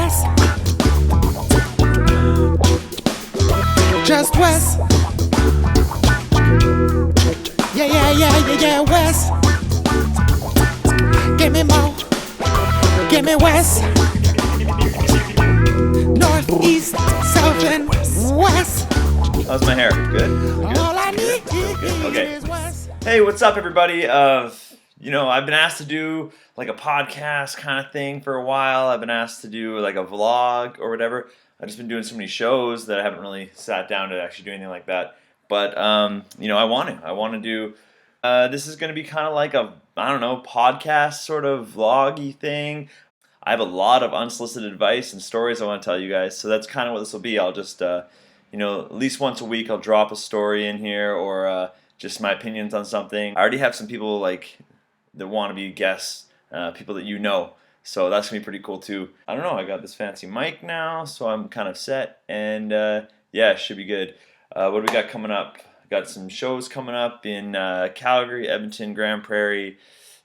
West. Just West. Yeah, West. Give me more. Give me West. North, East, South, and West. How's my hair? Good? All I need Okay. is West. Hey, what's up, everybody? I've been asked to do like a podcast kind of thing for a while. I've been asked to do like a vlog or whatever. I've just been doing so many shows that I haven't really sat down to actually do anything like that. But, I want to do, this is going to be kind of like a, podcast sort of vloggy thing. I have a lot of unsolicited advice and stories I want to tell you guys. So that's kind of what this will be. I'll just, at least once a week I'll drop a story in here or just my opinions on something. I already have some people that want to be guests, people that you know. So that's going to be pretty cool too. I don't know, I got this fancy mic now, so I'm kind of set. And it should be good. What do we got coming up? Got some shows coming up in Calgary, Edmonton, Grand Prairie,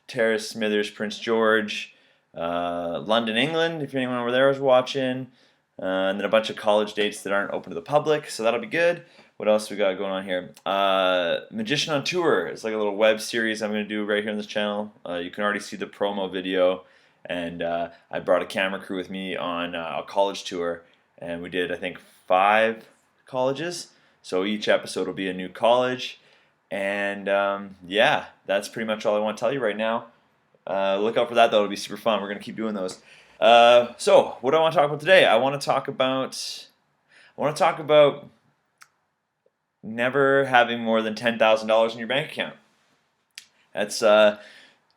Terrace, Smithers, Prince George, London, England, if anyone over there is watching. And then a bunch of college dates that aren't open to the public, so that'll be good. What else we got going on here? Magician on Tour. It's like a little web series I'm going to do right here on this channel. You can already see the promo video. And I brought a camera crew with me on a college tour. And we did, I think, 5 colleges. So each episode will be a new college. And that's pretty much all I want to tell you right now. Look out for that, though. It'll be super fun. We're going to keep doing those. So what do I want to talk about today? I want to talk about never having more than $10,000 in your bank account. That's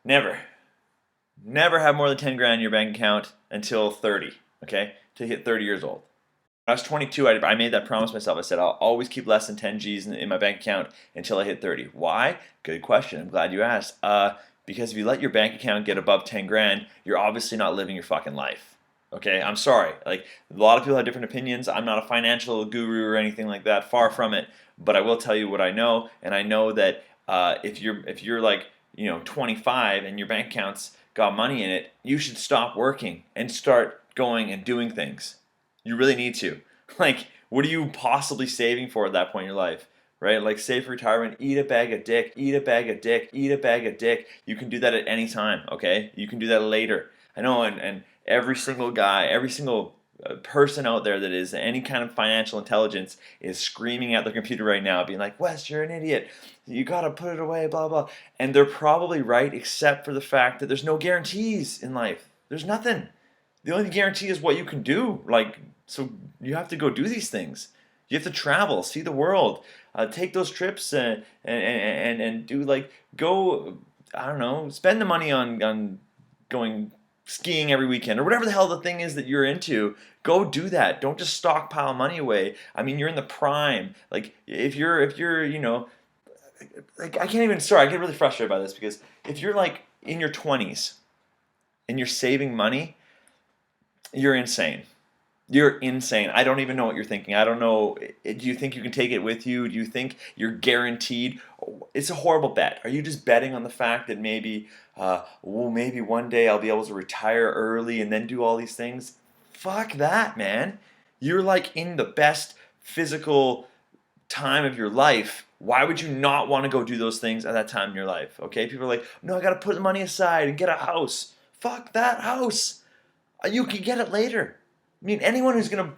never have more than 10 grand in your bank account until 30, okay? To hit 30 years old. When I was 22, I made that promise myself. I said I'll always keep less than 10 G's in my bank account until I hit 30. Why? Good question. I'm glad you asked. Because if you let your bank account get above 10 grand, you're obviously not living your fucking life. Okay, I'm sorry. Like, a lot of people have different opinions. I'm not a financial guru or anything like that. Far from it. But I will tell you what I know, and I know that if you're like 25 and your bank account's got money in it, you should stop working and start going and doing things. You really need to. Like, what are you possibly saving for at that point in your life? Right? Like, save for retirement, eat a bag of dick, eat a bag of dick, eat a bag of dick. You can do that at any time, okay? You can do that later. I know, and every single guy, every single person out there that is any kind of financial intelligence is screaming at their computer right now, being like, Wes, you're an idiot. You gotta put it away, blah, blah. And they're probably right, except for the fact that there's no guarantees in life. There's nothing. The only guarantee is what you can do. So you have to go do these things. You have to travel, see the world, take those trips and do go, I don't know, spend the money on going skiing every weekend or whatever the hell the thing is that you're into. Go do that. Don't just stockpile money away. I mean, you're in the prime. Like, if you're I can't even, I get really frustrated by this because if you're like in your 20s and you're saving money, you're insane. You're insane. I don't even know what you're thinking. I don't know. Do you think you can take it with you? Do you think you're guaranteed? It's a horrible bet. Are you just betting on the fact that maybe one day I'll be able to retire early and then do all these things? Fuck that, man. You're like in the best physical time of your life. Why would you not want to go do those things at that time in your life? Okay? People are like, no, I got to put the money aside and get a house. Fuck that house. You can get it later. I mean, anyone who's going to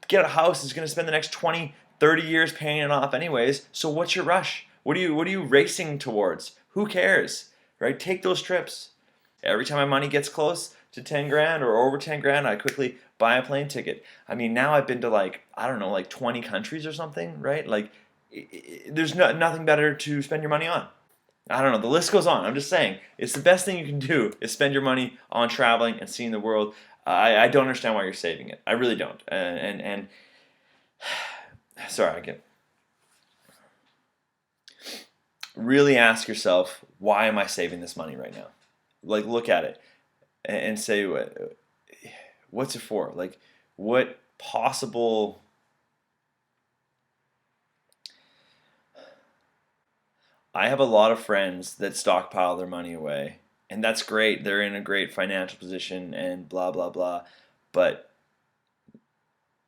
get a house is going to spend the next 20, 30 years paying it off anyways. So what's your rush? What are you racing towards? Who cares? Right? Take those trips. Every time my money gets close to 10 grand or over 10 grand, I quickly buy a plane ticket. I mean, now I've been to 20 countries or something, right? There's nothing better to spend your money on. I don't know. The list goes on. I'm just saying, it's the best thing you can do is spend your money on traveling and seeing the world. I don't understand why you're saving it. I really don't. Sorry, I get. Really ask yourself, why am I saving this money right now? Like, look at it and say, what's it for? Like, what possible I have a lot of friends that stockpile their money away, and that's great. They're in a great financial position and blah, blah, blah. But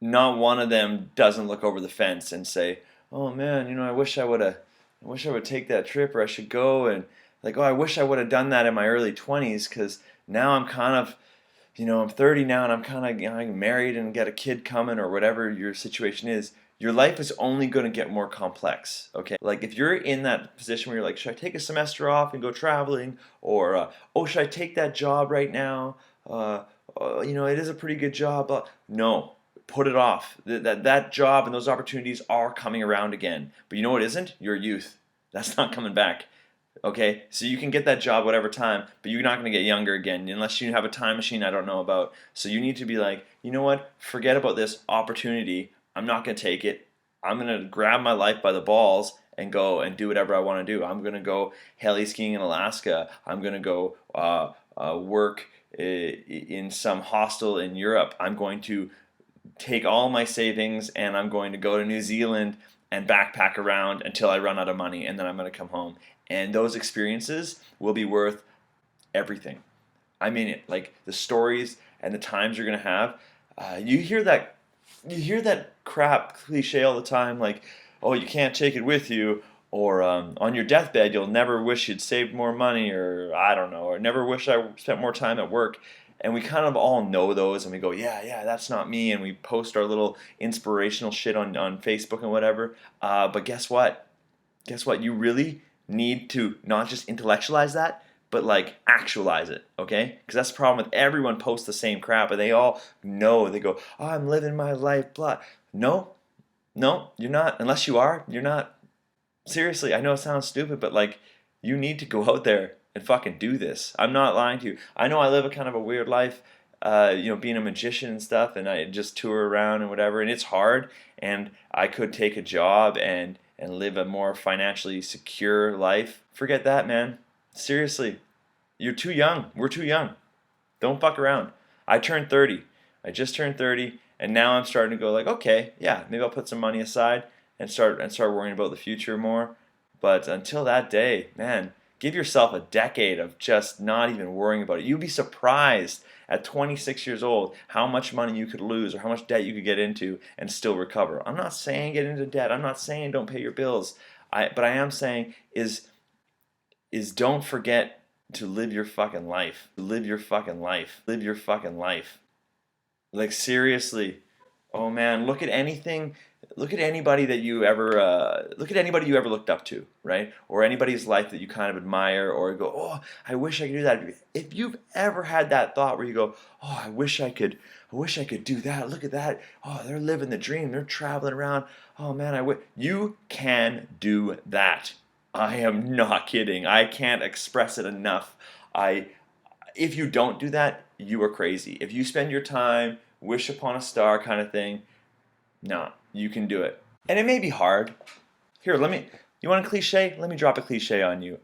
not one of them doesn't look over the fence and say, "Oh man, I wish I would take that trip, or I should go." And like, "Oh, I wish I would have done that in my early 20s, because now I'm kind of, I'm 30 now, and I'm kind of, I'm married and got a kid coming, or whatever your situation is." Your life is only going to get more complex, okay? Like, if you're in that position where you're like, should I take a semester off and go traveling? Or, oh, should I take that job right now? It is a pretty good job. No, put it off. That job and those opportunities are coming around again. But you know what isn't? Your youth. That's not coming back. Okay, so you can get that job whatever time, but you're not going to get younger again unless you have a time machine I don't know about. So you need to be like, you know what? Forget about this opportunity. I'm not going to take it. I'm going to grab my life by the balls and go and do whatever I want to do. I'm going to go heli skiing in Alaska. I'm going to go work in some hostel in Europe. I'm going to take all my savings and I'm going to go to New Zealand and backpack around until I run out of money, and then I'm going to come home. And those experiences will be worth everything. I mean it. Like, the stories and the times you're going to have. You hear that crap cliche all the time, like, oh, you can't take it with you, or on your deathbed you'll never wish you'd saved more money, or I don't know, or never wish I spent more time at work. And we kind of all know those, and we go, yeah, that's not me, and we post our little inspirational shit on Facebook and whatever. But guess what? You really need to not just intellectualize that, but like actualize it, okay? Because that's the problem with everyone posts the same crap, and they all know. They go, "Oh, I'm living my life," blah. No, no, you're not. Unless you are, you're not. Seriously, I know it sounds stupid, but like, you need to go out there and fucking do this. I'm not lying to you. I know I live a kind of a weird life, being a magician and stuff, and I just tour around and whatever, and it's hard. And I could take a job and live a more financially secure life. Forget that, man. Seriously, you're too young. We're too young. Don't fuck around. I turned 30. I just turned 30, and now I'm starting to go like, okay, yeah, maybe I'll put some money aside and start worrying about the future more. But until that day, man, give yourself a decade of just not even worrying about it. You'd be surprised at 26 years old how much money you could lose or how much debt you could get into and still recover. I'm not saying get into debt. I'm not saying don't pay your bills. But I am saying is don't forget to live your fucking life. Live your fucking life. Live your fucking life. Like, seriously. Oh man, look at anybody that you ever look at anybody you ever looked up to, right? Or anybody's life that you kind of admire, or go, "Oh, I wish I could do that." If you've ever had that thought where you go, "Oh, I wish I could do that. Look at that. Oh, they're living the dream. They're traveling around. Oh man, I wish." You can do that. I am not kidding. I can't express it enough. I If you don't do that, you are crazy. If you spend your time wish upon a star kind of thing, no, you can do it. And it may be hard. Here, you want a cliche? Let me drop a cliche on you.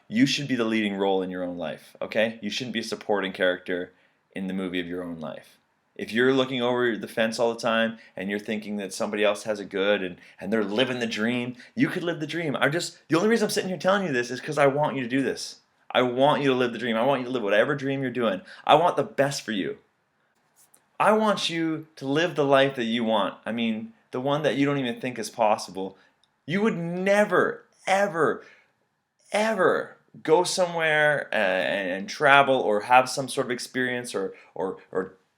You should be the leading role in your own life, okay? You shouldn't be a supporting character in the movie of your own life. If you're looking over the fence all the time and you're thinking that somebody else has it good and they're living the dream, you could live the dream. The only reason I'm sitting here telling you this is because I want you to do this. I want you to live the dream. I want you to live whatever dream you're doing. I want the best for you. I want you to live the life that you want. I mean, the one that you don't even think is possible. You would never, ever, ever go somewhere and travel or have some sort of experience or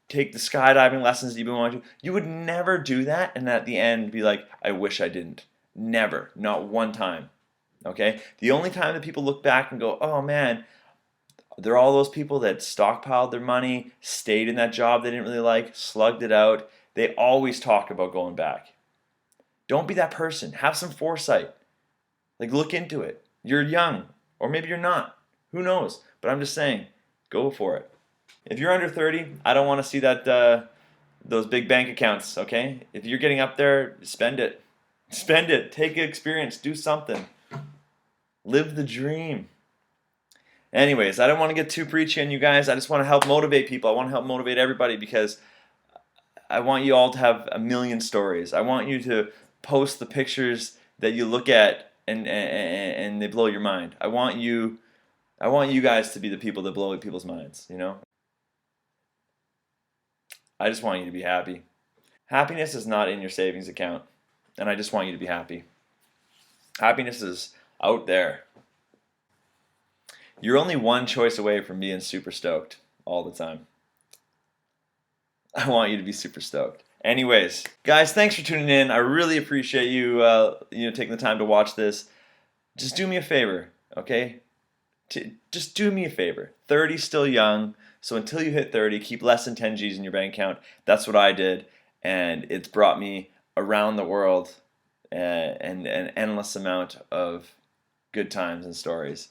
take the skydiving lessons that you've been wanting to. You would never do that and at the end be like, I wish I didn't. Never. Not one time. Okay? The only time that people look back and go, oh man, they're all those people that stockpiled their money, stayed in that job they didn't really like, slugged it out. They always talk about going back. Don't be that person. Have some foresight. Like, look into it. You're young, or maybe you're not. Who knows? But I'm just saying, go for it. If you're under 30, I don't want to see those big bank accounts, okay? If you're getting up there, spend it. Spend it. Take experience. Do something. Live the dream. Anyways, I don't want to get too preachy on you guys. I just want to help motivate people. I want to help motivate everybody because I want you all to have a million stories. I want you to post the pictures that you look at and they blow your mind. I want you guys to be the people that blow people's minds, you know? I just want you to be happy. Happiness is not in your savings account, and I just want you to be happy. Happiness is out there. You're only one choice away from being super stoked all the time. I want you to be super stoked. Anyways, guys, thanks for tuning in. I really appreciate you, taking the time to watch this. Just do me a favor, okay? Just do me a favor. 30's still young, so until you hit 30, keep less than 10 G's in your bank account. That's what I did, and it's brought me around the world and an endless amount of good times and stories.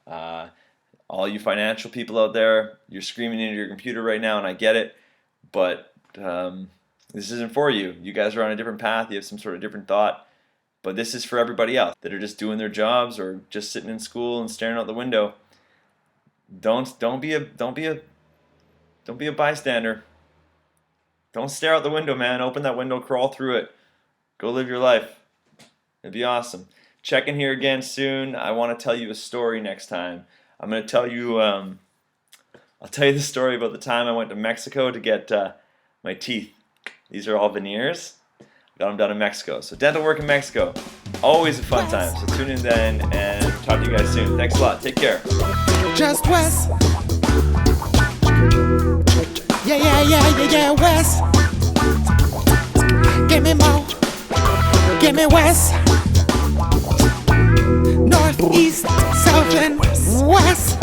All you financial people out there, you're screaming into your computer right now, and I get it, but this isn't for you. You guys are on a different path. You have some sort of different thought. But this is for everybody else that are just doing their jobs or just sitting in school and staring out the window. Don't be a bystander. Don't stare out the window, man. Open that window, crawl through it. Go live your life. It'd be awesome. Check in here again soon. I want to tell you a story next time. I'm going to tell you I'll tell you the story about the time I went to Mexico to get my teeth. These are all veneers. Got them done in Mexico. So dental work in Mexico, always a fun time. So tune in then and talk to you guys soon. Thanks a lot. Take care. Just Wes. Yeah, Wes. Give me more. Give me Wes. North, east, south, and west.